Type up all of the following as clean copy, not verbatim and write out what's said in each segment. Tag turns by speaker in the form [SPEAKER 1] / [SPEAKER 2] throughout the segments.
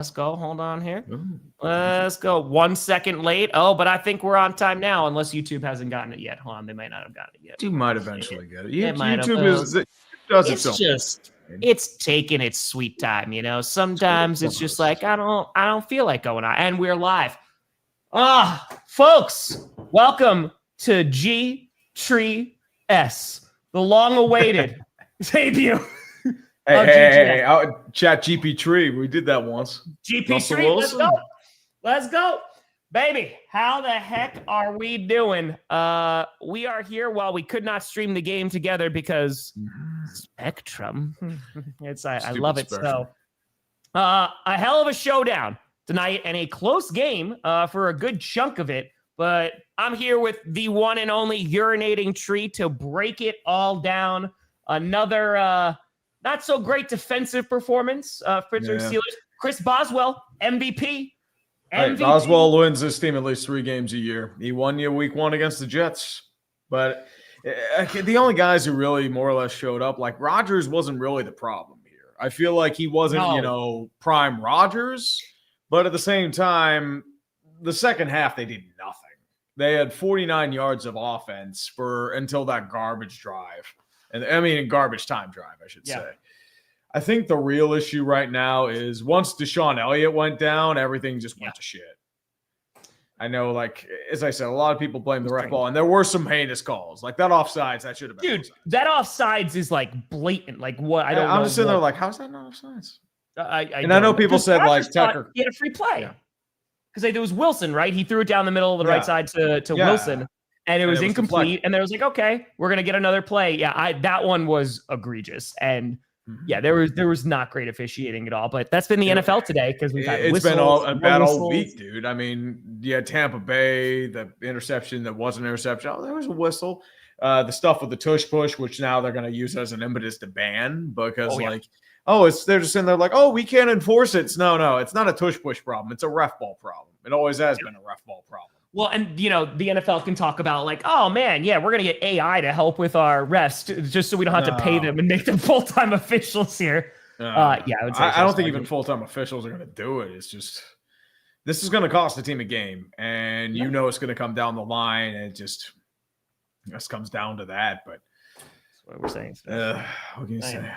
[SPEAKER 1] Let's go. Hold on here. Let's go. 1 second late. Oh, but I think we're on time now, unless YouTube hasn't gotten it yet. Hold on. They might not have gotten it yet.
[SPEAKER 2] You might eventually get it.
[SPEAKER 1] YouTube it's taking its sweet time, you know. Sometimes it's just like I don't feel like going on. And we're live. Folks, welcome to G-Tree S, the long-awaited debut.
[SPEAKER 2] Hey, chat GP Tree. We did that once.
[SPEAKER 1] GP Tree, let's go. Baby, how the heck are we doing? We are here while we could not stream the game together because Spectrum. I love it.
[SPEAKER 2] Spectrum.
[SPEAKER 1] So a hell of a showdown tonight and a close game for a good chunk of it. But I'm here with the one and only UrinatingTree to break it all down. Another not so great defensive performance. Pittsburgh Steelers. Chris Boswell, MVP.
[SPEAKER 2] Hey, Boswell wins this team at least 3 games a year. He won you week 1 against the Jets. But the only guys who really more or less showed up, like Rodgers wasn't really the problem here. I feel like he wasn't, prime Rodgers. But at the same time, the second half, they did nothing. They had 49 yards of offense until that garbage drive. Garbage time drive, I should say. I think the real issue right now is once Deshaun Elliott went down, everything just went to shit. I know, as I said, a lot of people blame the ref ball, and there were some heinous calls. Like that offsides, that should have been. Dude,
[SPEAKER 1] that offsides is blatant. What? I don't know.
[SPEAKER 2] I'm just sitting there like, how's that not offsides?
[SPEAKER 1] I
[SPEAKER 2] know people said Tucker.
[SPEAKER 1] He had a free play. Because it was Wilson, right? He threw it down the middle of the right side to Wilson. And it was incomplete, and there was okay, we're gonna get another play. That one was egregious, and there was not great officiating at all. But that's been the NFL today because we've had
[SPEAKER 2] it's been a bad all week, dude. I mean, Tampa Bay, the interception that wasn't an interception. Oh, there was a whistle. The stuff with the tush push, which now they're gonna use as an impetus to ban because they're just sitting there like, we can't enforce it. No, it's not a tush push problem. It's a ref ball problem. It always has been a ref ball problem.
[SPEAKER 1] Well, and, the NFL can talk about we're going to get AI to help with our refs just so we don't have to pay them and make them full-time officials here. I would say
[SPEAKER 2] I don't think even full-time officials are going to do it. It's just this is going to cost the team a game, and it's going to come down the line, and it comes down to that. But
[SPEAKER 1] that's what we're saying.
[SPEAKER 2] What can you say?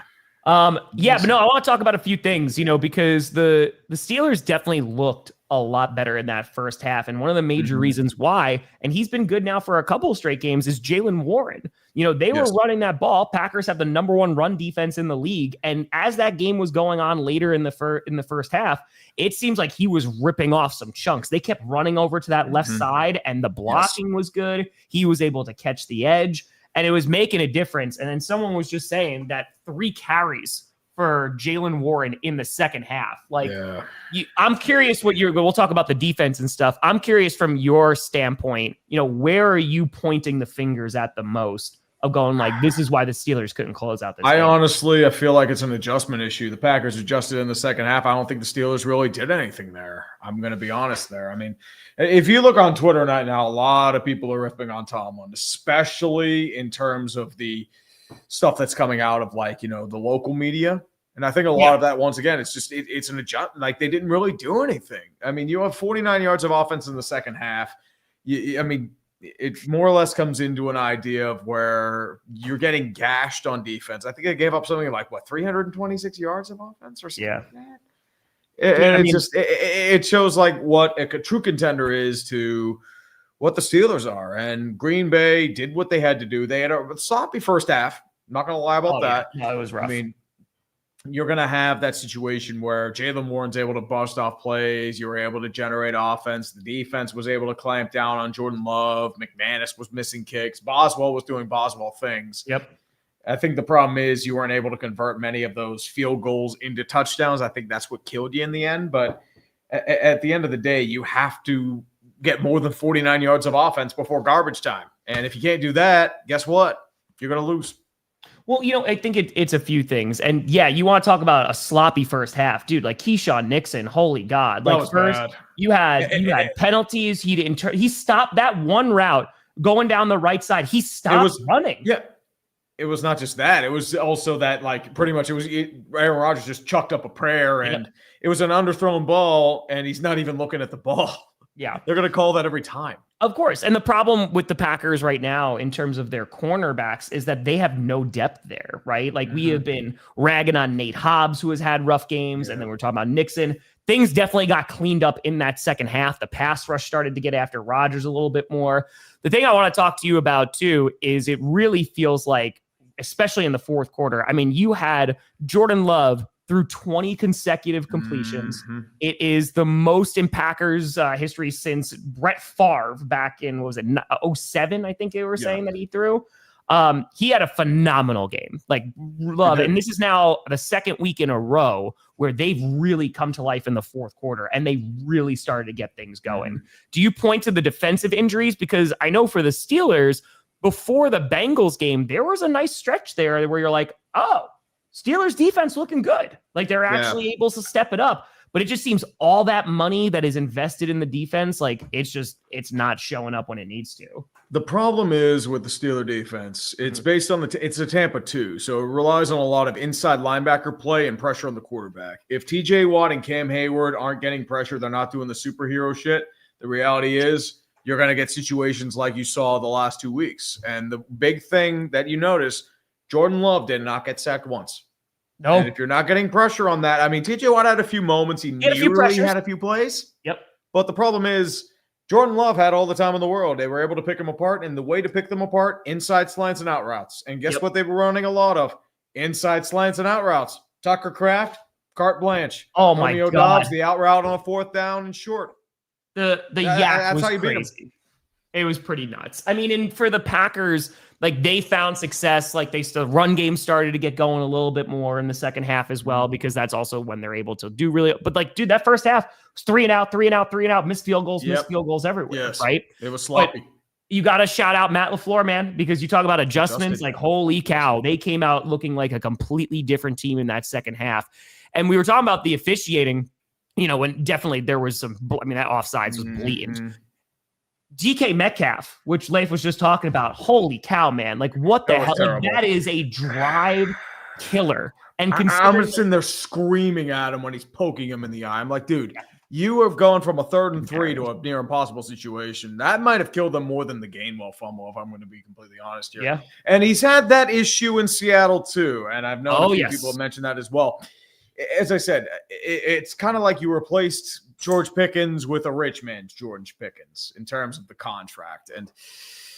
[SPEAKER 1] I want to talk about a few things, because the Steelers definitely looked a lot better in that first half. And one of the major reasons why, and he's been good now for a couple of straight games, is Jalen Warren. They were running that ball. Packers have the number 1 run defense in the league. And as that game was going on later in the first half, it seems like he was ripping off some chunks. They kept running over to that left side, and the blocking was good. He was able to catch the edge, and it was making a difference. And then someone was just saying that 3 carries for Jalen Warren in the second half. I'm curious we'll talk about the defense and stuff. I'm curious from your standpoint, where are you pointing the fingers at the most of going this is why the Steelers couldn't close out this game?
[SPEAKER 2] Honestly, I feel like it's an adjustment issue. The Packers adjusted in the second half. I don't think the Steelers really did anything there. I'm going to be honest there. I mean, if you look on Twitter right now, a lot of people are ripping on Tomlin, especially in terms of the stuff that's coming out of the local media. And I think a lot of that, once again, it's an adjustment. They didn't really do anything. I mean, you have 49 yards of offense in the second half. It more or less comes into an idea of where you're getting gashed on defense. I think they gave up something 326 yards of offense or something like that. And it shows what a true contender is to what the Steelers are. And Green Bay did what they had to do. They had a sloppy first half. I'm not going to lie about that.
[SPEAKER 1] Yeah. No, it was rough.
[SPEAKER 2] I mean, you're going to have that situation where Jalen Warren's able to bust off plays. You were able to generate offense. The defense was able to clamp down on Jordan Love. McManus was missing kicks. Boswell was doing Boswell things.
[SPEAKER 1] Yep.
[SPEAKER 2] I think the problem is you weren't able to convert many of those field goals into touchdowns. I think that's what killed you in the end. But at the end of the day, you have to get more than 49 yards of offense before garbage time. And if you can't do that, guess what? You're going to lose.
[SPEAKER 1] Well, I think it's a few things. And you want to talk about a sloppy first half, dude, Keyshawn Nixon, holy God. First bad. you had penalties. He stopped that one route going down the right side. He stopped running.
[SPEAKER 2] Yeah. It was not just that. It was also that, pretty much Aaron Rodgers just chucked up a prayer, and it was an underthrown ball and he's not even looking at the ball.
[SPEAKER 1] Yeah.
[SPEAKER 2] They're going to call that every time.
[SPEAKER 1] Of course. And the problem with the Packers right now in terms of their cornerbacks is that they have no depth there, right? Like we have been ragging on Nate Hobbs, who has had rough games. And then we're talking about Nixon. Things definitely got cleaned up in that second half. The pass rush started to get after Rodgers a little bit more. The thing I want to talk to you about too, is it really feels like, especially in the fourth quarter, I mean, you had Jordan Love through 20 consecutive completions. It is the most in Packers history since Brett Favre back in, what was it, 07, I think they were saying that he threw. He had a phenomenal game, like Love. And this is now the second week in a row where they've really come to life in the fourth quarter and they really started to get things going. Do you point to the defensive injuries? Because I know for the Steelers, before the Bengals game, there was a nice stretch there where you're like, oh, Steelers defense looking good. Like they're actually able to step it up, but it just seems all that money that is invested in the defense, like it's not showing up when it needs to.
[SPEAKER 2] The problem is with the Steeler defense, it's based on it's a Tampa 2. So it relies on a lot of inside linebacker play and pressure on the quarterback. If TJ Watt and Cam Hayward aren't getting pressure, they're not doing the superhero shit. The reality is you're going to get situations like you saw the last 2 weeks. And the big thing that you notice, Jordan Love did not get sacked once.
[SPEAKER 1] No.
[SPEAKER 2] And if you're not getting pressure on that, I mean, TJ Watt had a few moments. He nearly had a few plays.
[SPEAKER 1] Yep.
[SPEAKER 2] But the problem is Jordan Love had all the time in the world. They were able to pick him apart. And the way to pick them apart, inside slants and out routes. And guess what they were running a lot of? Inside slants and out routes. Tucker Kraft, carte blanche.
[SPEAKER 1] Oh, my
[SPEAKER 2] Romeo
[SPEAKER 1] God.
[SPEAKER 2] Dobbs, the out route on 4th down and short.
[SPEAKER 1] The yak
[SPEAKER 2] that's
[SPEAKER 1] was
[SPEAKER 2] how you beat
[SPEAKER 1] crazy. It was pretty nuts. I mean, and for the Packers, like they found success. Like the run game started to get going a little bit more in the second half as well, because that's also when they're able to do really. But like, dude, that first half was 3 and out, missed field goals everywhere. Right?
[SPEAKER 2] It was sloppy.
[SPEAKER 1] But you got to shout out Matt LaFleur, man, because you talk about adjustments. Like, holy cow, they came out looking like a completely different team in that second half. And we were talking about the officiating, you know, when definitely there was some, I mean, that offsides was blatant. DK Metcalf, which Leif was just talking about, holy cow, man. Like, what the hell? Like, that is a drive killer. And
[SPEAKER 2] I'm just sitting there screaming at him when he's poking him in the eye. I'm like, dude, you have gone from a 3rd and 3 to a near impossible situation. That might have killed them more than the Gainwell fumble, if I'm going to be completely honest here.
[SPEAKER 1] Yeah.
[SPEAKER 2] And he's had that issue in Seattle too. And I've known a few people have mentioned that as well. As I said, it's kind of like you replaced George Pickens with a rich man's George Pickens in terms of the contract. And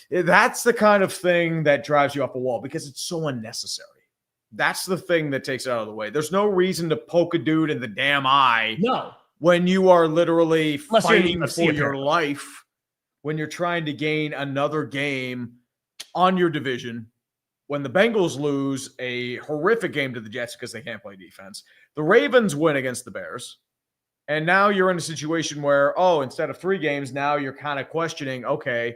[SPEAKER 2] that's the kind of thing that drives you up a wall because it's so unnecessary. That's the thing that takes it out of the way. There's no reason to poke a dude in the damn eye.
[SPEAKER 1] No.
[SPEAKER 2] When you are literally fighting for your
[SPEAKER 1] apparently.
[SPEAKER 2] life, when you're trying to gain another game on your division. When the Bengals lose a horrific game to the Jets because they can't play defense, the Ravens win against the Bears. And now you're in a situation where, instead of 3 games, now you're kind of questioning, okay,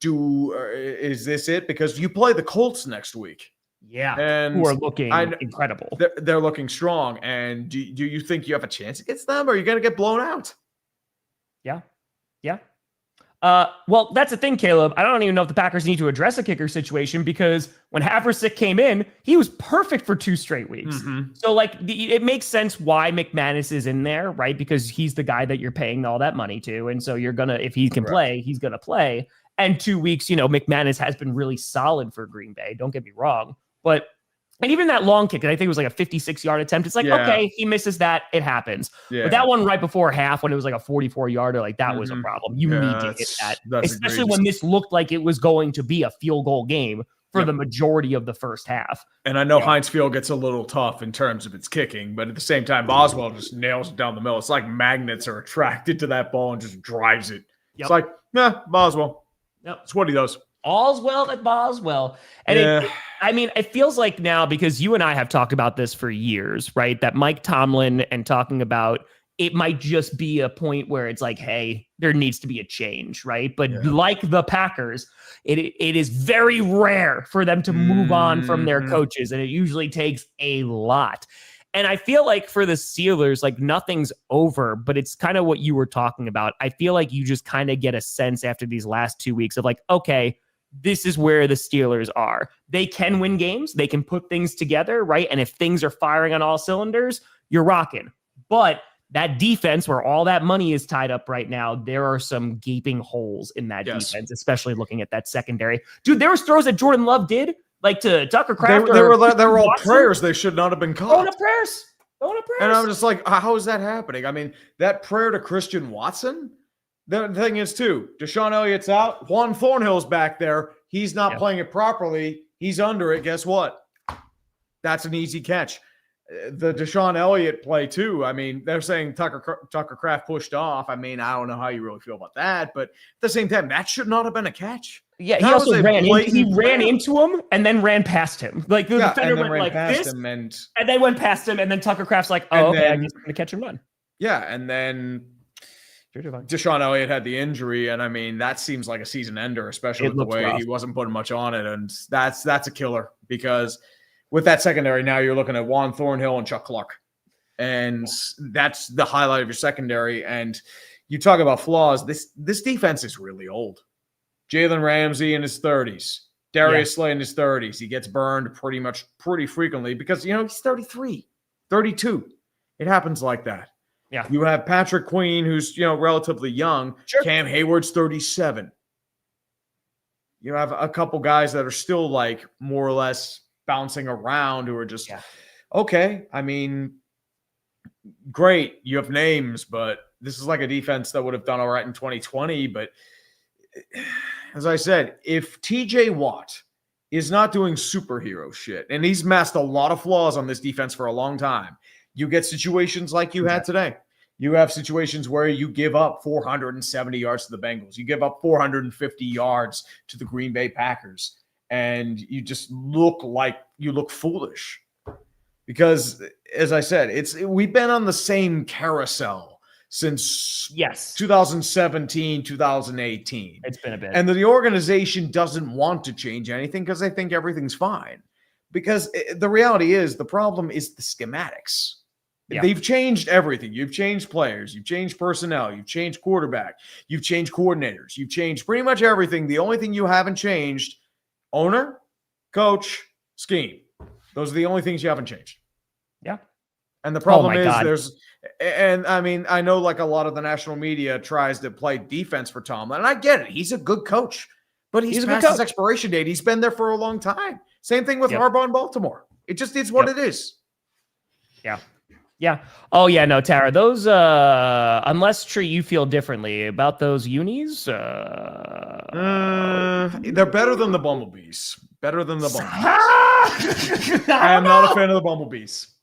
[SPEAKER 2] is this it? Because you play the Colts next week.
[SPEAKER 1] Yeah,
[SPEAKER 2] and
[SPEAKER 1] who are looking incredible.
[SPEAKER 2] They're looking strong. And do you think you have a chance against them, or are you going to get blown out?
[SPEAKER 1] Yeah. Well, that's the thing, Caleb. I don't even know if the Packers need to address a kicker situation, because when Haversick came in, he was perfect for 2 straight weeks. So, like, it makes sense why McManus is in there, right? Because he's the guy that you're paying all that money to. And so you're going to, if he can play, he's going to play. And 2 weeks, you know, McManus has been really solid for Green Bay. Don't get me wrong. And even that long kick, I think it was like a 56-yard attempt. It's like, okay, he misses that. It happens. Yeah. But that one right before half, when it was like a 44-yarder, like that was a problem. You need to hit that, especially when this looked like it was going to be a field goal game for the majority of the first half.
[SPEAKER 2] And I know Heinz Field gets a little tough in terms of its kicking, but at the same time, Boswell just nails it down the middle. It's like magnets are attracted to that ball and just drives it. It's like, Boswell. It's what he does.
[SPEAKER 1] All's well at Boswell. And it feels like now, because you and I have talked about this for years, right? That Mike Tomlin and talking about it might just be a point where it's like, hey, there needs to be a change, right? But like the Packers, it is very rare for them to move on from their coaches. And it usually takes a lot. And I feel like for the Steelers, like nothing's over, but it's kind of what you were talking about. I feel like you just kind of get a sense after these last 2 weeks of like, okay, this is where the Steelers are. They can win games. They can put things together, right? And if things are firing on all cylinders, you're rocking. But that defense, where all that money is tied up right now, there are some gaping holes in that defense, especially looking at that secondary. Dude, there was throws that Jordan Love did, like to Tucker Kraft.
[SPEAKER 2] They were all prayers. They should not have been caught.
[SPEAKER 1] Going to prayers.
[SPEAKER 2] And I'm just like, how is that happening? I mean, that prayer to Christian Watson. The thing is, too, Deshaun Elliott's out. Juan Thornhill's back there. He's not playing it properly. He's under it. Guess what? That's an easy catch. The Deshaun Elliott play, too. I mean, they're saying Tucker Kraft pushed off. I mean, I don't know how you really feel about that. But at the same time, that should not have been a catch.
[SPEAKER 1] Yeah, he also ran into him and then ran past him. Like the defender went like this, and then went past him, and then Tucker Kraft's like, "Oh, okay, I'm just going to catch and run." Yeah,
[SPEAKER 2] and then Deshaun Elliott had the injury, and I mean that seems like a season ender, especially with the way he wasn't putting much on it, and that's a killer because with that secondary now you're looking at Juan Thornhill and Chuck Clark, and that's the highlight of your secondary. And you talk about flaws. This defense is really old. Jalen Ramsey in his 30s. Darius Slay in his 30s. He gets burned pretty frequently because, he's 33, 32. It happens like that.
[SPEAKER 1] Yeah.
[SPEAKER 2] You have Patrick Queen, who's, relatively young. Sure. Cam Hayward's 37. You have a couple guys that are still, like, more or less bouncing around who are just, okay, I mean, great. You have names, but this is like a defense that would have done all right in 2020, but as I said, if TJ Watt is not doing superhero shit, and he's masked a lot of flaws on this defense for a long time, you get situations like you had today. You have situations where you give up 470 yards to the Bengals. You give up 450 yards to the Green Bay Packers, and you just look foolish. Because, as I said, we've been on the same carousel since 2017, 2018.
[SPEAKER 1] It's been a bit.
[SPEAKER 2] And the organization doesn't want to change anything because they think everything's fine. Because the reality is the problem is the schematics. Yeah. They've changed everything. You've changed players. You've changed personnel. You've changed quarterback. You've changed coordinators. You've changed pretty much everything. The only thing you haven't changed, owner, coach, scheme. Those are the only things you haven't changed.
[SPEAKER 1] Yeah.
[SPEAKER 2] And the problem I know like a lot of the national media tries to play defense for Tomlin, and I get it. He's a good coach, but he's past his expiration date. He's been there for a long time. Same thing with Harbaugh in Baltimore. It just is what it is.
[SPEAKER 1] Yeah. Yeah. Oh, yeah. No, Tara, those, unless Tree, you feel differently about those unis. They're
[SPEAKER 2] better than the Bumblebees. I am not a fan of the Bumblebees.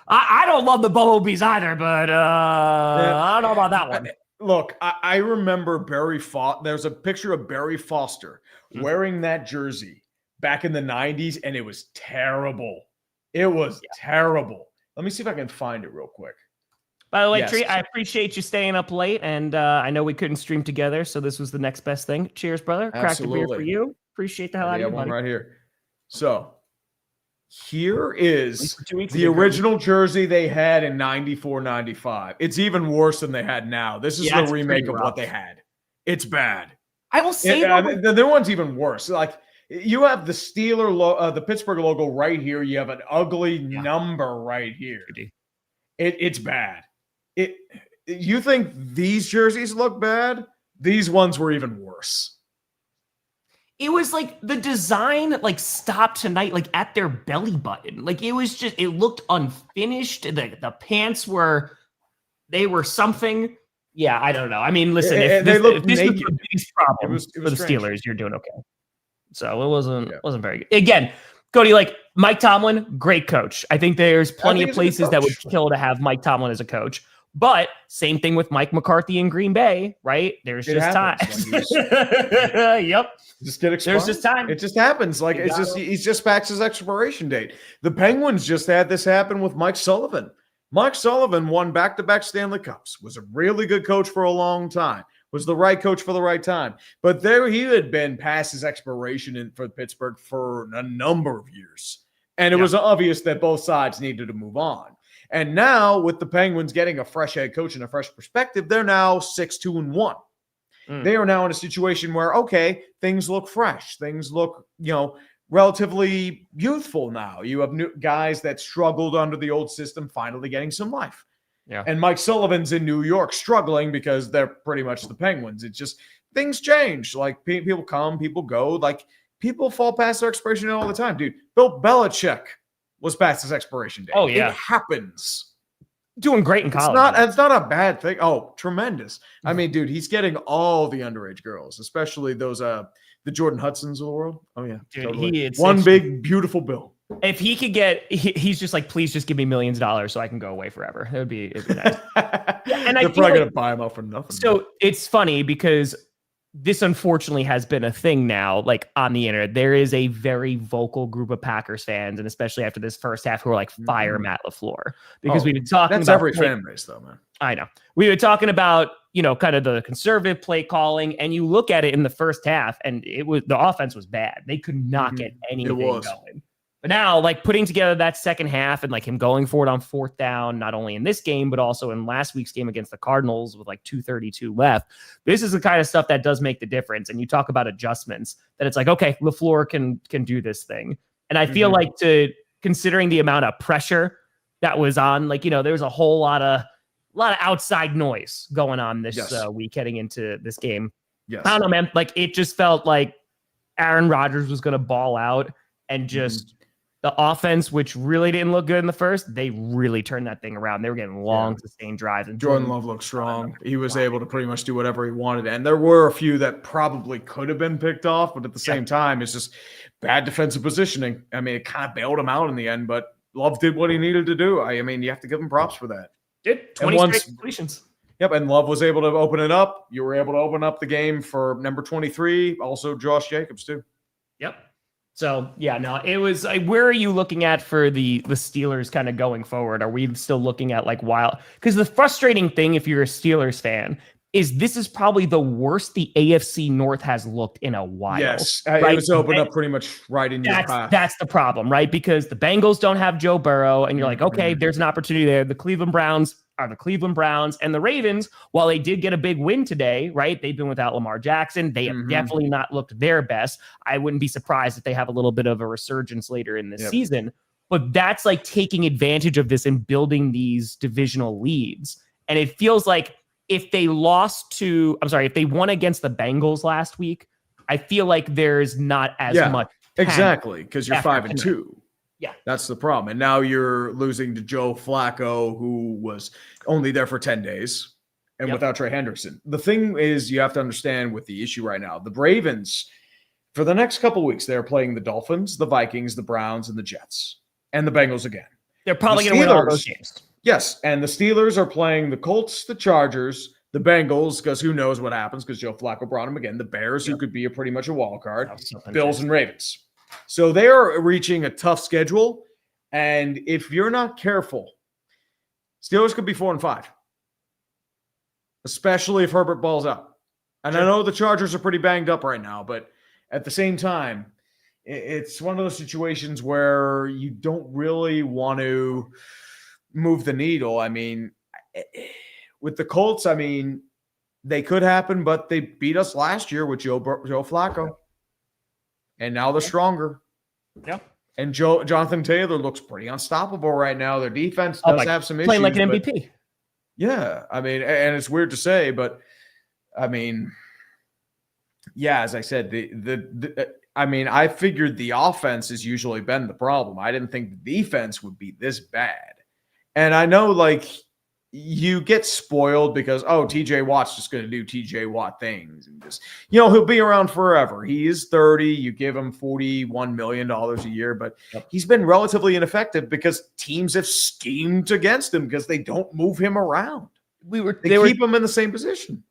[SPEAKER 1] I don't love the Bumblebees either, but I don't know about that one.
[SPEAKER 2] Look, I remember there's a picture of Barry Foster wearing that jersey back in the 90s, and it was terrible. It was terrible. Let me see if I can find it real quick.
[SPEAKER 1] By the way, Tree, I appreciate you staying up late, and I know we couldn't stream together, so this was the next best thing. Cheers, brother. Cracked a beer for you. Appreciate the hell out of you, buddy.
[SPEAKER 2] One right here. So here is the original jersey they had in 94, 95. It's even worse than they had now. This is the remake of what they had. It's bad.
[SPEAKER 1] I will say
[SPEAKER 2] the new one's even worse. Like, you have the the Pittsburgh logo right here. You have an ugly number right here. It's bad. You think these jerseys look bad? These ones were even worse.
[SPEAKER 1] It was like the design stopped tonight at their belly button. Like, it was just, it looked unfinished. The pants were something. Yeah, I don't know. I mean, listen, if this was the biggest problem for the Steelers, you're doing okay. So it wasn't very good. Again, Cody, Mike Tomlin, great coach. I think there's plenty of places that would kill to have Mike Tomlin as a coach. But same thing with Mike McCarthy in Green Bay, right? There's just time. Yep.
[SPEAKER 2] Just get expired.
[SPEAKER 1] There's just time.
[SPEAKER 2] It just happens. He's just past his expiration date. The Penguins just had this happen with Mike Sullivan. Mike Sullivan won back-to-back Stanley Cups, was a really good coach for a long time, was the right coach for the right time. But there he had been past his expiration for Pittsburgh for a number of years. And it was obvious that both sides needed to move on. And now with the Penguins getting a fresh head coach and a fresh perspective, they're now 6-2-1. They are now in a situation where, okay, things look fresh. Things look, relatively youthful now. You have new guys that struggled under the old system finally getting some life.
[SPEAKER 1] Yeah.
[SPEAKER 2] And Mike Sullivan's in New York struggling because they're pretty much the Penguins. It's just things change. Like people come, people go. Like people fall past their expiration date all the time, dude. Bill Belichick was past his expiration date.
[SPEAKER 1] Oh, yeah.
[SPEAKER 2] It happens.
[SPEAKER 1] Doing great in college.
[SPEAKER 2] It's not a bad thing. Oh, tremendous. I mean, dude, he's getting all the underage girls, especially those the Jordan Hudsons of the world. Oh yeah.
[SPEAKER 1] Dude,
[SPEAKER 2] totally. One big beautiful bill.
[SPEAKER 1] If he could he's just like, please just give me millions of dollars so I can go away forever. It'd be nice. And
[SPEAKER 2] they're probably gonna buy him out for nothing.
[SPEAKER 1] So it's funny because this unfortunately has been a thing now, like on the internet. There is a very vocal group of Packers fans, and especially after this first half, who are like, fire Matt LaFleur. Because we've been talking
[SPEAKER 2] that's
[SPEAKER 1] about
[SPEAKER 2] every fan base, though, man.
[SPEAKER 1] I know. We were talking about, kind of the conservative play calling, and you look at it in the first half, and the offense was bad. They could not get anything going. But now, like putting together that second half and like him going for it on fourth down, not only in this game, but also in last week's game against the Cardinals with like 2:32 left. This is the kind of stuff that does make the difference. And you talk about adjustments that it's like, okay, LaFleur can do this thing. And I feel like considering the amount of pressure that was on, like, there was a whole lot of outside noise going on this week heading into this game.
[SPEAKER 2] Yes.
[SPEAKER 1] I don't know, man. Like it just felt like Aaron Rodgers was going to ball out and just the offense, which really didn't look good in the first, they really turned that thing around. They were getting long, sustained drives. And
[SPEAKER 2] Jordan Love looked strong. He was able to pretty much do whatever he wanted. And there were a few that probably could have been picked off, but at the same time, it's just bad defensive positioning. I mean, it kind of bailed him out in the end, but Love did what he needed to do. I mean, you have to give him props for that.
[SPEAKER 1] Did 20 straight completions.
[SPEAKER 2] Yep, and Love was able to open it up. You were able to open up the game for number 23, also Josh Jacobs, too.
[SPEAKER 1] Yep. So, yeah, no, it was where are you looking at for the Steelers kind of going forward? Are we still looking at like wild? Because the frustrating thing, if you're a Steelers fan, is this is probably the worst the AFC North has looked in a while.
[SPEAKER 2] Yes,
[SPEAKER 1] right?
[SPEAKER 2] It was opened up pretty much right in your path.
[SPEAKER 1] That's the problem, right? Because the Bengals don't have Joe Burrow, and you're like, okay, there's an opportunity there. The Cleveland Browns are the Cleveland Browns, and the Ravens, while they did get a big win today, right? They've been without Lamar Jackson. They have definitely not looked their best. I wouldn't be surprised if they have a little bit of a resurgence later in the season. But that's like taking advantage of this and building these divisional leads. And it feels like if they won against the Bengals last week, I feel like there's not as much.
[SPEAKER 2] Exactly, because you're 5-2.
[SPEAKER 1] Yeah,
[SPEAKER 2] that's the problem. And now you're losing to Joe Flacco, who was only there for 10 days and without Trey Hendrickson. The thing is, you have to understand with the issue right now, the Ravens, for the next couple of weeks, they're playing the Dolphins, the Vikings, the Browns, and the Jets, and the Bengals again.
[SPEAKER 1] They're probably going to win all those games.
[SPEAKER 2] Yes, and the Steelers are playing the Colts, the Chargers, the Bengals, because who knows what happens because Joe Flacco brought them again, the Bears, who could be pretty much a wild card, Bills, and Ravens. So they are reaching a tough schedule, and if you're not careful, Steelers could be 4-5, especially if Herbert balls out. And I know the Chargers are pretty banged up right now, but at the same time, it's one of those situations where you don't really want to move the needle. I mean, with the Colts, I mean, they could happen, but they beat us last year with Joe Flacco. And now they're stronger.
[SPEAKER 1] Yeah.
[SPEAKER 2] And Jonathan Taylor looks pretty unstoppable right now. Their defense does have some issues.
[SPEAKER 1] Playing like an MVP.
[SPEAKER 2] Yeah. I mean, and it's weird to say, but I mean, yeah, as I said, I figured the offense has usually been the problem. I didn't think the defense would be this bad. And I know, like, you get spoiled because, TJ Watt's just going to do TJ Watt things. And just, he'll be around forever. He is 30. You give him $41 million a year, but he's been relatively ineffective because teams have schemed against him because they don't move him around. They keep him in the same position.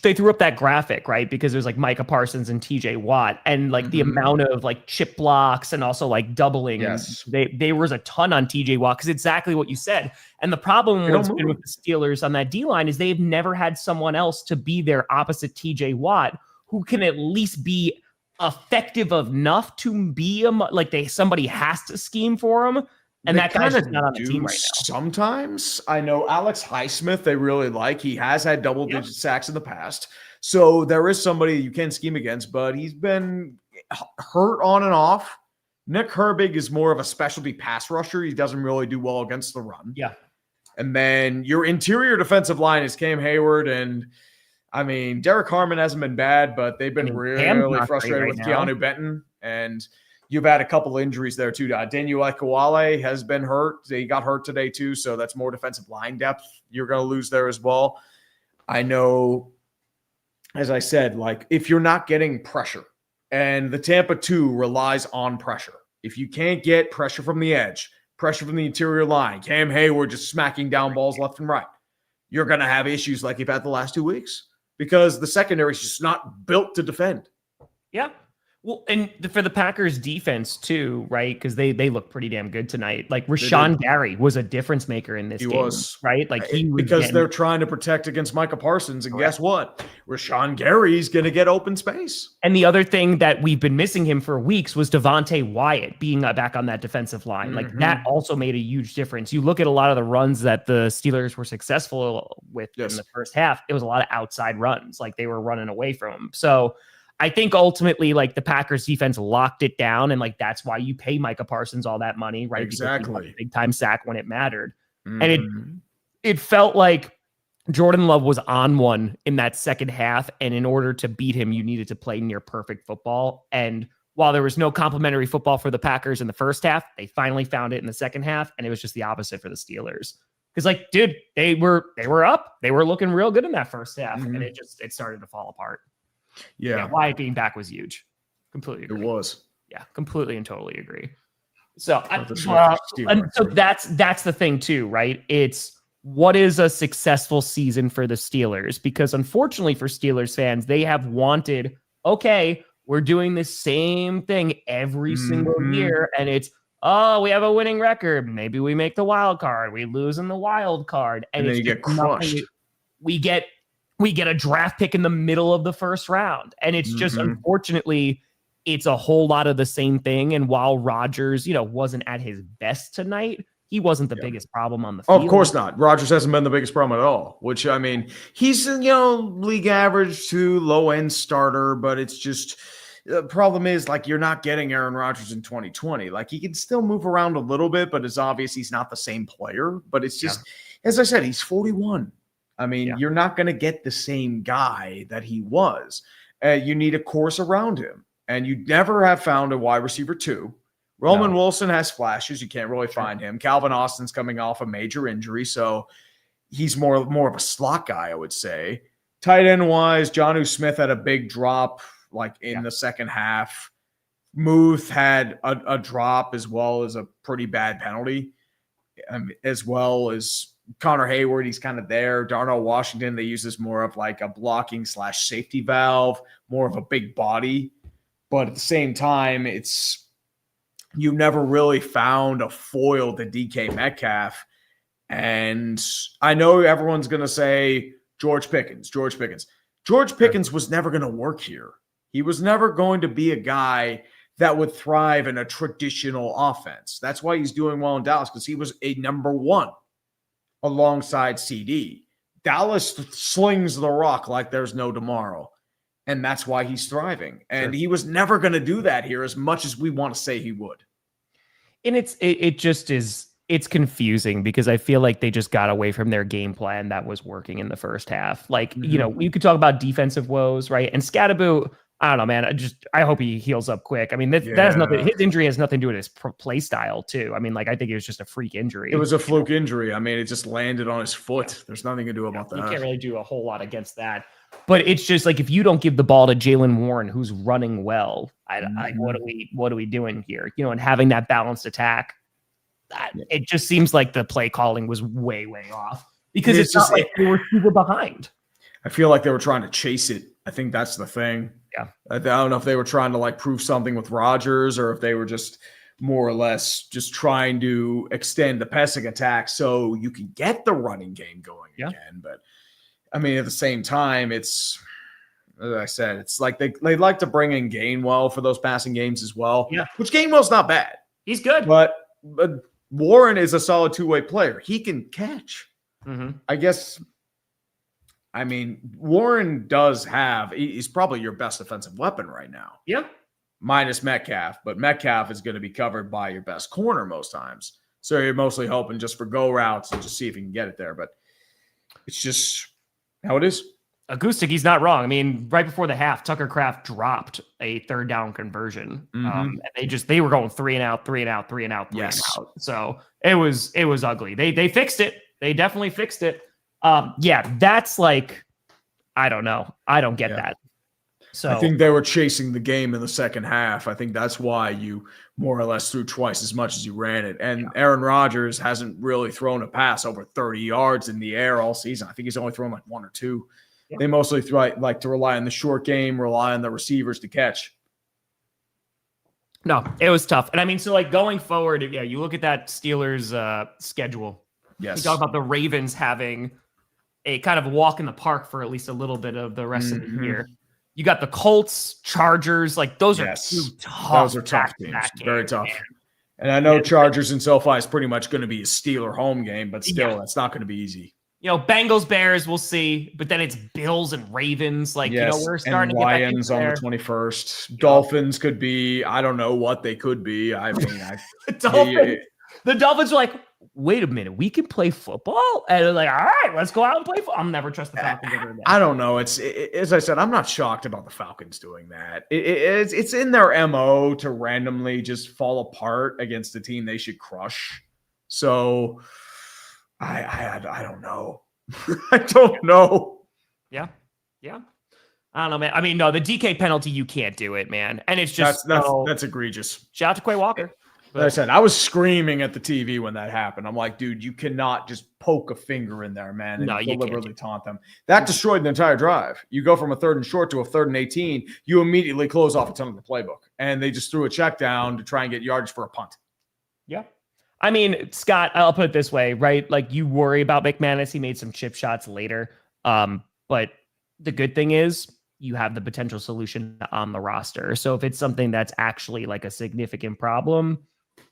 [SPEAKER 1] They threw up that graphic, right? Because there's like Micah Parsons and TJ Watt, and like the amount of like chip blocks and also like doubling.
[SPEAKER 2] Yes.
[SPEAKER 1] There was a ton on TJ Watt because exactly what you said. And the problem with the Steelers on that D line is they've never had someone else to be their opposite TJ Watt who can at least be effective enough to be somebody has to scheme for him. And that guy's just not on the team right now.
[SPEAKER 2] Sometimes I know Alex Highsmith they really like. He has had double-digit sacks in the past. So there is somebody you can scheme against, but he's been hurt on and off. Nick Herbig is more of a specialty pass rusher. He doesn't really do well against the run.
[SPEAKER 1] Yeah.
[SPEAKER 2] And then your interior defensive line is Cam Hayward. And I mean, Derek Harmon hasn't been bad, but they've been really frustrated with Keanu Benton. And you've had a couple injuries there too. Daniel Ekawale has been hurt. He got hurt today too. So that's more defensive line depth you're going to lose there as well. I know, as I said, like if you're not getting pressure, and the Tampa 2 relies on pressure. If you can't get pressure from the edge, pressure from the interior line, Cam Hayward just smacking down balls left and right, you're going to have issues like you've had the last 2 weeks because the secondary is just not built to defend.
[SPEAKER 1] Yeah. Well, and for the Packers defense too, right? Because they look pretty damn good tonight. Like Rashawn Gary was a difference maker in this game. He was, right? Like
[SPEAKER 2] because they're trying to protect against Micah Parsons, and guess what? Rashawn Gary's going to get open space.
[SPEAKER 1] And the other thing that we've been missing him for weeks was Devontae Wyatt being back on that defensive line. Like that also made a huge difference. You look at a lot of the runs that the Steelers were successful with in the first half. It was a lot of outside runs, like they were running away from him. So I think ultimately, like the Packers defense locked it down, and like that's why you pay Micah Parsons all that money, right?
[SPEAKER 2] Exactly,
[SPEAKER 1] big time sack when it mattered, and it felt like Jordan Love was on one in that second half, and in order to beat him, you needed to play near perfect football. And while there was no complimentary football for the Packers in the first half, they finally found it in the second half, and it was just the opposite for the Steelers. Because, like, dude, they were up, they were looking real good in that first half, and it started to fall apart. Yeah, Wyatt being back was huge. Completely agree.
[SPEAKER 2] It was.
[SPEAKER 1] Yeah, completely and totally agree. So, so that's the thing too, right? It's what is a successful season for the Steelers? Because unfortunately for Steelers fans, they have wanted, okay, we're doing the same thing every single year, and it's, oh, we have a winning record. Maybe we make the wild card. We lose in the wild card, and
[SPEAKER 2] then you get crushed.
[SPEAKER 1] We get a draft pick in the middle of the first round. And it's just, unfortunately, it's a whole lot of the same thing. And while Rodgers, wasn't at his best tonight, he wasn't the biggest problem on the field.
[SPEAKER 2] Oh, of course not. Rodgers hasn't been the biggest problem at all, which, I mean, he's, league average to low-end starter, but it's just the problem is, like, you're not getting Aaron Rodgers in 2020. Like, he can still move around a little bit, but it's obvious he's not the same player. But it's just, as I said, he's 41. I mean, you're not going to get the same guy that he was. You need a course around him. And you never have found a wide receiver 2. Roman Wilson has flashes. You can't really find him. Calvin Austin's coming off a major injury, so he's more of a slot guy, I would say. Tight end-wise, Jonnu Smith had a big drop like in the second half. Muth had a drop as well as a pretty bad penalty, as well as Connor Hayward, he's kind of there. Darnell Washington, they use this more of like a blocking / safety valve, more of a big body. But at the same time, you never really found a foil to DK Metcalf. And I know everyone's going to say George Pickens. George Pickens was never going to work here. He was never going to be a guy that would thrive in a traditional offense. That's why he's doing well in Dallas, because he was a number 1. Alongside CD. Dallas slings the rock like there's no tomorrow. And that's why he's thriving. And he was never going to do that here as much as we want to say he would.
[SPEAKER 1] And it's confusing because I feel like they just got away from their game plan that was working in the first half. Like, you could talk about defensive woes, right? And Scadaboo, I don't know, man. I hope he heals up quick. I mean, that has nothing. His injury has nothing to do with his play style, too. I mean, like, I think it was just a freak injury.
[SPEAKER 2] It was a fluke injury. I mean, it just landed on his foot. There's nothing to do about that.
[SPEAKER 1] You can't really do a whole lot against that. But it's just like if you don't give the ball to Jaylen Warren, who's running well, what are we doing here? And having that balanced attack, it just seems like the play calling was way, way off because it's not like they were super behind.
[SPEAKER 2] I feel like they were trying to chase it. I think that's the thing.
[SPEAKER 1] Yeah.
[SPEAKER 2] I don't know if they were trying to like prove something with Rodgers or if they were just more or less just trying to extend the passing attack so you can get the running game going again. But I mean, at the same time, it's, as I said, it's like they like to bring in Gainwell for those passing games as well.
[SPEAKER 1] Yeah.
[SPEAKER 2] Which Gainwell's not bad.
[SPEAKER 1] He's good.
[SPEAKER 2] But Warren is a solid two-way player. He can catch. I guess. I mean, Warren he's probably your best defensive weapon right now.
[SPEAKER 1] Yeah.
[SPEAKER 2] Minus Metcalf, but Metcalf is going to be covered by your best corner most times. So you're mostly hoping just for go routes and just see if you can get it there. But it's just how it is.
[SPEAKER 1] Acoustic, he's not wrong. I mean, right before the half, Tucker Kraft dropped a third down conversion. And they were going 3 and out, 3 and out, 3 and out, 3 and out. So it was ugly. They fixed it. They definitely fixed it. That's like, I don't know. I don't get that. So
[SPEAKER 2] I think they were chasing the game in the second half. I think that's why you more or less threw twice as much as you ran it. And Aaron Rodgers hasn't really thrown a pass over 30 yards in the air all season. I think he's only thrown like 1 or 2. Yeah. They mostly like to rely on the short game, rely on the receivers to catch.
[SPEAKER 1] No, it was tough. And I mean, so like going forward, you look at that Steelers schedule.
[SPEAKER 2] Yes.
[SPEAKER 1] You talk about the Ravens having a kind of walk in the park for at least a little bit of the rest of the year. You got the Colts, Chargers, like those are two tough.
[SPEAKER 2] Those are tough teams, very tough. Man. And I know Chargers and SoFi is pretty much going to be a Steeler home game, but still, that's not going to be easy.
[SPEAKER 1] Bengals, Bears, we'll see, but then it's Bills and Ravens. Like, we're starting
[SPEAKER 2] and
[SPEAKER 1] to get
[SPEAKER 2] Lions on the 21st. Dolphins could be, I don't know what they could be. I mean,
[SPEAKER 1] the Dolphins are like, wait a minute, we can play football? And they're like, all right, let's go out and play football. I'll never trust the Falcons ever again.
[SPEAKER 2] I don't know. It's as I said, I'm not shocked about the Falcons doing that. It's in their MO to randomly just fall apart against a team they should crush. So I don't know. I don't know.
[SPEAKER 1] Yeah. I don't know, man. I mean, no, the DK penalty, you can't do it, man. And it's just
[SPEAKER 2] that's egregious.
[SPEAKER 1] Shout out to Quay Walker.
[SPEAKER 2] Like I said, I was screaming at the TV when that happened. I'm like, dude, you cannot just poke a finger in there, man, and deliberately taunt them. That destroyed the entire drive. You go from a 3rd and short to a 3rd and 18. You immediately close off a ton of the playbook, and they just threw a check down to try and get yardage for a punt.
[SPEAKER 1] Yeah. I mean, Scott, I'll put it this way, right? Like, you worry about McManus. He made some chip shots later. But the good thing is you have the potential solution on the roster. So if it's something that's actually like a significant problem,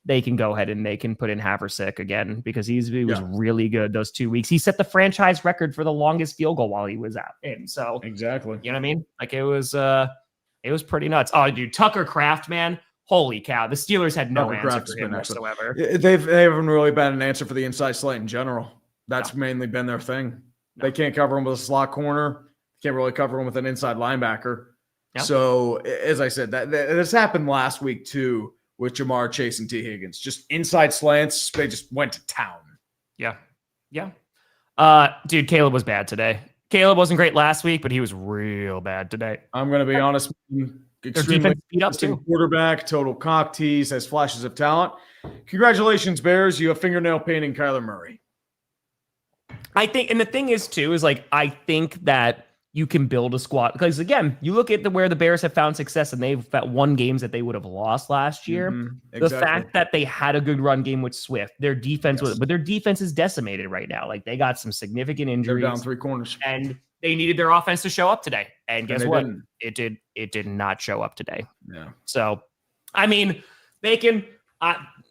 [SPEAKER 1] they can go ahead and they can put in Haversick again, because he was really good those 2 weeks. He set the franchise record for the longest field goal while he was out in. So
[SPEAKER 2] exactly,
[SPEAKER 1] you know what I mean? Like it was pretty nuts. Oh, dude, Tucker Kraft, man, holy cow! The Steelers had no answer for him whatsoever.
[SPEAKER 2] They haven't really been an answer for the inside slate in general. That's mainly been their thing. They can't cover him with a slot corner. Can't really cover him with an inside linebacker. Yep. So as I said, that this happened last week too, with Jamar Chase and T. Higgins. Just inside slants, they just went to town. Yeah.
[SPEAKER 1] Dude, Caleb was bad today. Caleb wasn't great last week, but he was real bad today.
[SPEAKER 2] I'm going to be honest. Extremely beat up too. Quarterback, total cock tease, has flashes of talent. Congratulations, Bears. You have fingernail painting Kyler Murray.
[SPEAKER 1] I think, and the thing is too, is like, I think that you can build a squad, because again, you look at where the Bears have found success and they've won games that they would have lost last year. Exactly. The fact that they had a good run game with Swift, their defense but their defense is decimated right now. Like they got some significant injuries.
[SPEAKER 2] They're down 3 corners, and
[SPEAKER 1] they needed their offense to show up today. And guess what? It did not show up today.
[SPEAKER 2] Yeah.
[SPEAKER 1] So, I mean, they can.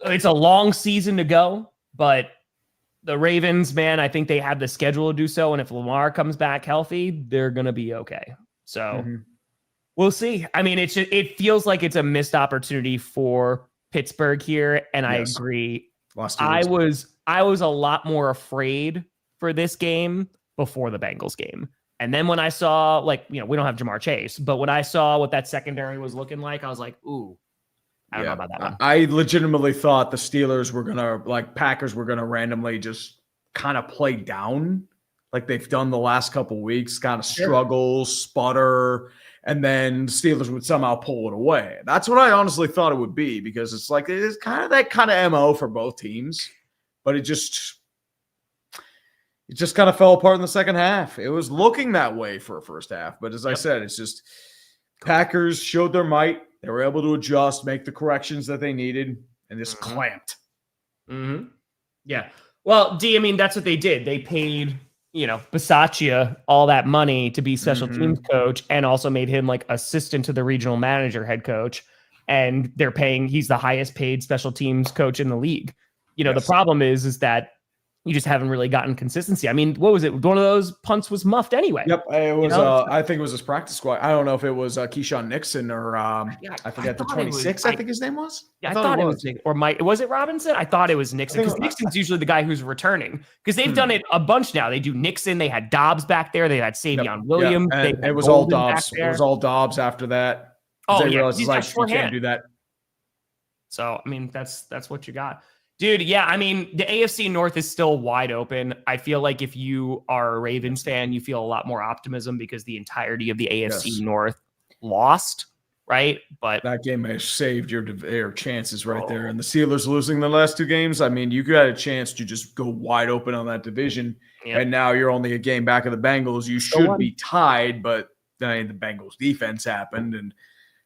[SPEAKER 1] It's a long season to go, but the Ravens, man, I think they have the schedule to do so. And if Lamar comes back healthy, they're going to be okay. So we'll see. I mean, it feels like it's a missed opportunity for Pittsburgh here. And I agree. I was a lot more afraid for this game before the Bengals game. And then when I saw, we don't have Jamar Chase, but when I saw what that secondary was looking like, I was like, ooh, I don't know about that one.
[SPEAKER 2] I legitimately thought the Steelers were going to, Packers were going to randomly just kind of play down like they've done the last couple weeks, kind of struggle, sputter, and then Steelers would somehow pull it away. That's what I honestly thought it would be, because it's like, it is kind of that kind of MO for both teams, but it just kind of fell apart in the second half. It was looking that way for a first half, but as I said, it's just Packers showed their might. They were able to adjust, make the corrections that they needed, and just clamped.
[SPEAKER 1] Mm-hmm. Yeah. Well, I mean, that's what they did. They paid, Bisaccia all that money to be special teams coach, and also made him assistant to the regional manager, head coach. And he's the highest paid special teams coach in the league. The problem is that You just haven't really gotten consistency. I mean, what was it? One of those punts was muffed anyway.
[SPEAKER 2] Yep, it was. I think it was his practice squad. I don't know if it was Keyshawn Nixon or I forget the 26. I think his name was.
[SPEAKER 1] Yeah, I thought it was or Mike. Was it Robinson? I thought it was Nixon because Nixon's usually the guy who's returning because they've done it a bunch now. They do Nixon. They had Dobbs back there. They had Savion Williams.
[SPEAKER 2] And it was all Dobbs. It was all Dobbs after that.
[SPEAKER 1] Oh yeah,
[SPEAKER 2] he's like, you can't do that.
[SPEAKER 1] So I mean, that's what you got. Dude, yeah, I mean, the AFC North is still wide open. I feel like if you are a Ravens fan, you feel a lot more optimism because the entirety of the AFC North lost, right? But
[SPEAKER 2] that game has saved your chances right there. And the Steelers losing the last 2 games, I mean, you got a chance to just go wide open on that division. Yep. And now you're only a game back of the Bengals. You should be tied, but I mean, the Bengals defense happened, and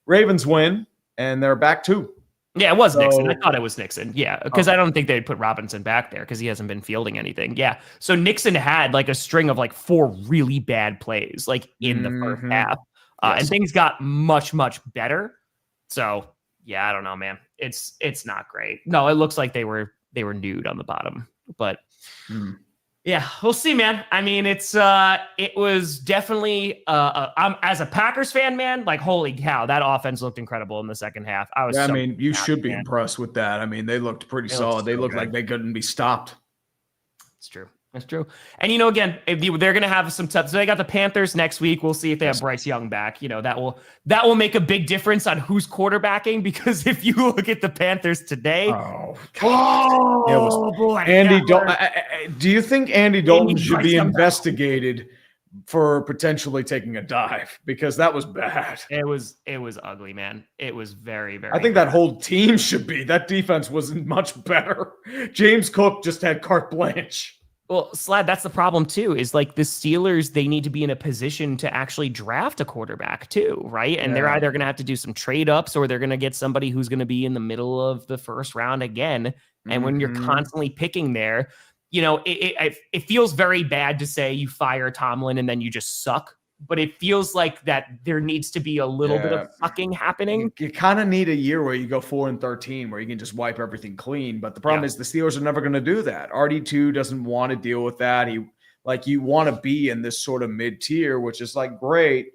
[SPEAKER 2] Ravens win, and they're back 2.
[SPEAKER 1] Yeah, it was Nixon. I thought it was Nixon. Yeah, because I don't think they'd put Robinson back there because he hasn't been fielding anything. Yeah, so Nixon had like a string of like 4 really bad plays like in the first half, and things got much better. So yeah, I don't know, man. It's not great. No, it looks like they were nude on the bottom, but. Yeah, we'll see, man. I mean, it was definitely I'm as a Packers fan, man, like holy cow, that offense looked incredible in the second half.
[SPEAKER 2] I mean, you should be impressed with that. I mean, they looked pretty solid. They looked like they couldn't be stopped.
[SPEAKER 1] It's true. That's true. And, again, they're going to have some tough. So they got the Panthers next week. We'll see if they have Bryce Young back. That will make a big difference on who's quarterbacking, because if you look at the Panthers today.
[SPEAKER 2] Boy. Andy Dalton. Do you think Andy Dalton should be investigated for potentially taking a dive? Because that was bad.
[SPEAKER 1] It was ugly, man. It was very, very
[SPEAKER 2] I think
[SPEAKER 1] bad.
[SPEAKER 2] That whole team should be. That defense wasn't much better. James Cook just had carte blanche.
[SPEAKER 1] Well, Slad, that's the problem too, is like the Steelers, they need to be in a position to actually draft a quarterback too, right? And they're either going to have to do some trade ups or they're going to get somebody who's going to be in the middle of the first round again. And when you're constantly picking there, it feels very bad to say you fire Tomlin and then you just suck. But it feels like that there needs to be a little bit of sucking happening.
[SPEAKER 2] You kind of need a year where you go 4-13, where you can just wipe everything clean. But the problem is the Steelers are never going to do that. RD2 doesn't want to deal with that. You want to be in this sort of mid-tier, which is like, great.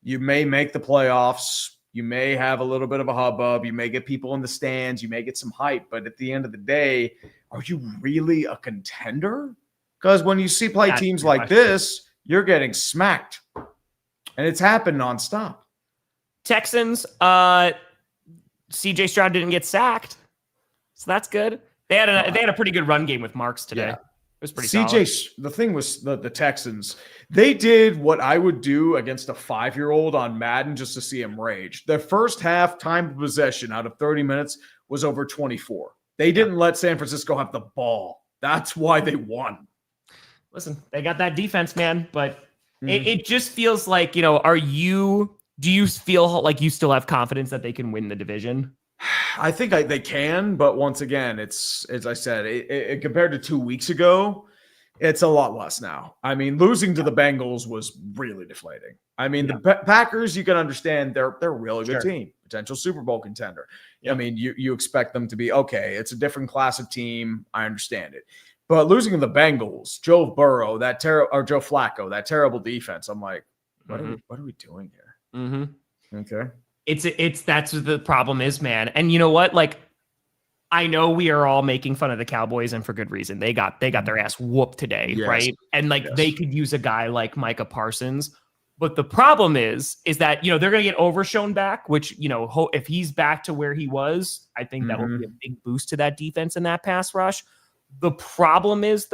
[SPEAKER 2] You may make the playoffs. You may have a little bit of a hubbub. You may get people in the stands. You may get some hype. But at the end of the day, are you really a contender? Because when you see teams like this, you're getting smacked. And it's happened nonstop.
[SPEAKER 1] Texans, CJ Stroud didn't get sacked, so that's good. They had a pretty good run game with Marks today. Yeah. It was pretty solid.
[SPEAKER 2] The thing was the Texans, they did what I would do against a 5-year-old on Madden just to see him rage. Their first half time of possession out of 30 minutes was over 24. They didn't let San Francisco have the ball. That's why they won.
[SPEAKER 1] Listen, they got that defense, man, but it just feels like, do you feel like you still have confidence that they can win the division?
[SPEAKER 2] I think they can, but once again, it's, as I said, compared to 2 weeks ago, it's a lot less now. I mean, losing to the Bengals was really deflating. I mean, the Packers, you can understand they're a really good team, potential Super Bowl contender. I mean, you expect them to be okay. It's a different class of team. I understand it. But losing to the Bengals, Joe Burrow, or Joe Flacco, that terrible defense, I'm like, what are we doing here? Okay.
[SPEAKER 1] That's what the problem is, man. And you know what? Like, I know we are all making fun of the Cowboys, and for good reason. They got their ass whooped today, right? And they could use a guy like Micah Parsons. But the problem is that, they're going to get Overshown back, which, if he's back to where he was, I think that will be a big boost to that defense and that pass rush. The problem is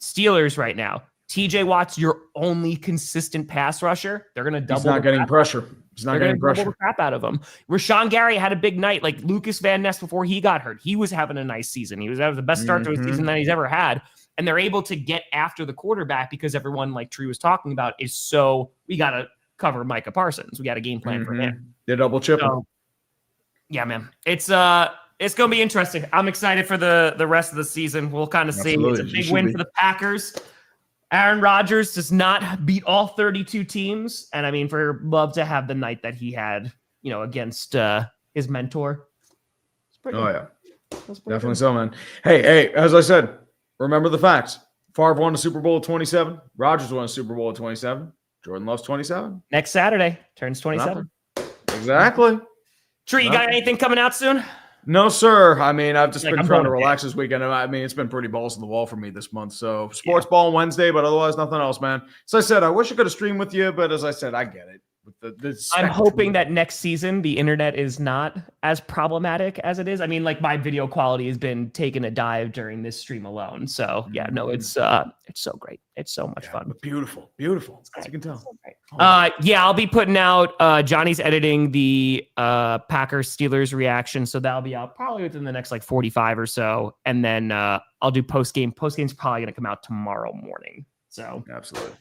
[SPEAKER 1] Steelers right now. TJ Watt's your only consistent pass rusher. They're going to double.
[SPEAKER 2] He's not getting pressure. He's not getting pressure.
[SPEAKER 1] Double the crap out of him. Rashawn Gary had a big night. Like Lucas Van Ness before he got hurt. He was having a nice season. He was having the best start to his season that he's ever had. And they're able to get after the quarterback because everyone, like Tree was talking about, is we got to cover Micah Parsons. We got a game plan for him.
[SPEAKER 2] They're double chipping.
[SPEAKER 1] So, yeah, man. It's going to be interesting. I'm excited for the rest of the season. We'll kind of see. It's a big win for the Packers. Aaron Rodgers does not beat all 32 teams. And I mean, for Love to have the night that he had, against his mentor.
[SPEAKER 2] Yeah. Definitely so, man. Hey, as I said, Remember the facts. Favre won the Super Bowl at 27. Rodgers won a Super Bowl at 27. Jordan loves 27.
[SPEAKER 1] Next Saturday turns 27.
[SPEAKER 2] Exactly.
[SPEAKER 1] Tree, you got anything coming out soon?
[SPEAKER 2] No, sir. I mean, I've just been
[SPEAKER 1] I'm
[SPEAKER 2] trying to
[SPEAKER 1] going
[SPEAKER 2] relax this weekend. I mean, it's been pretty balls to the wall for me this month. So sports ball on Wednesday, but otherwise nothing else, man. So I said, I wish I could have streamed with you, but as I said, I get it.
[SPEAKER 1] I'm hoping that next season the internet is not as problematic as it is. I mean, like my video quality has been taking a dive during this stream alone. So yeah, no, it's so great. It's so much fun.
[SPEAKER 2] Beautiful, beautiful. As you can tell.
[SPEAKER 1] Yeah, I'll be putting out. Johnny's editing the Packers Steelers reaction, so that'll be out probably within the next like 45 or so, and then I'll do post game. Post game's probably gonna come out tomorrow morning. So
[SPEAKER 2] absolutely.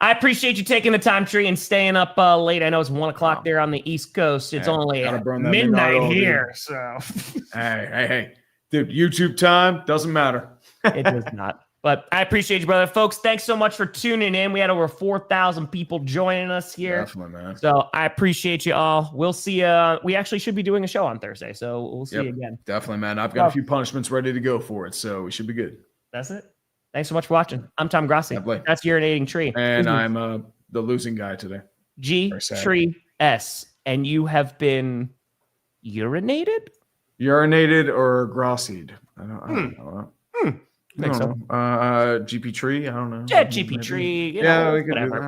[SPEAKER 1] I appreciate you taking the time, Tree, and staying up late. I know it's 1 o'clock there on the East Coast. It's only midnight here. So,
[SPEAKER 2] hey, dude, YouTube time doesn't matter.
[SPEAKER 1] It does not. But I appreciate you, brother. Folks, thanks so much for tuning in. We had over 4,000 people joining us here.
[SPEAKER 2] Definitely, man.
[SPEAKER 1] So I appreciate you all. We'll see you. We actually should be doing a show on Thursday, so we'll see you again.
[SPEAKER 2] Definitely, man. I've got a few punishments ready to go for it, so we should be good.
[SPEAKER 1] That's it. Thanks so much for watching. I'm Tom Grossi. That's Urinating Tree.
[SPEAKER 2] And I'm the losing guy today.
[SPEAKER 1] G-Tree S. And you have been urinated?
[SPEAKER 2] Urinated or Grossied. I don't know.
[SPEAKER 1] I think so.
[SPEAKER 2] GP Tree? I don't know.
[SPEAKER 1] Yeah, GP Tree.
[SPEAKER 2] Yeah, we could do that.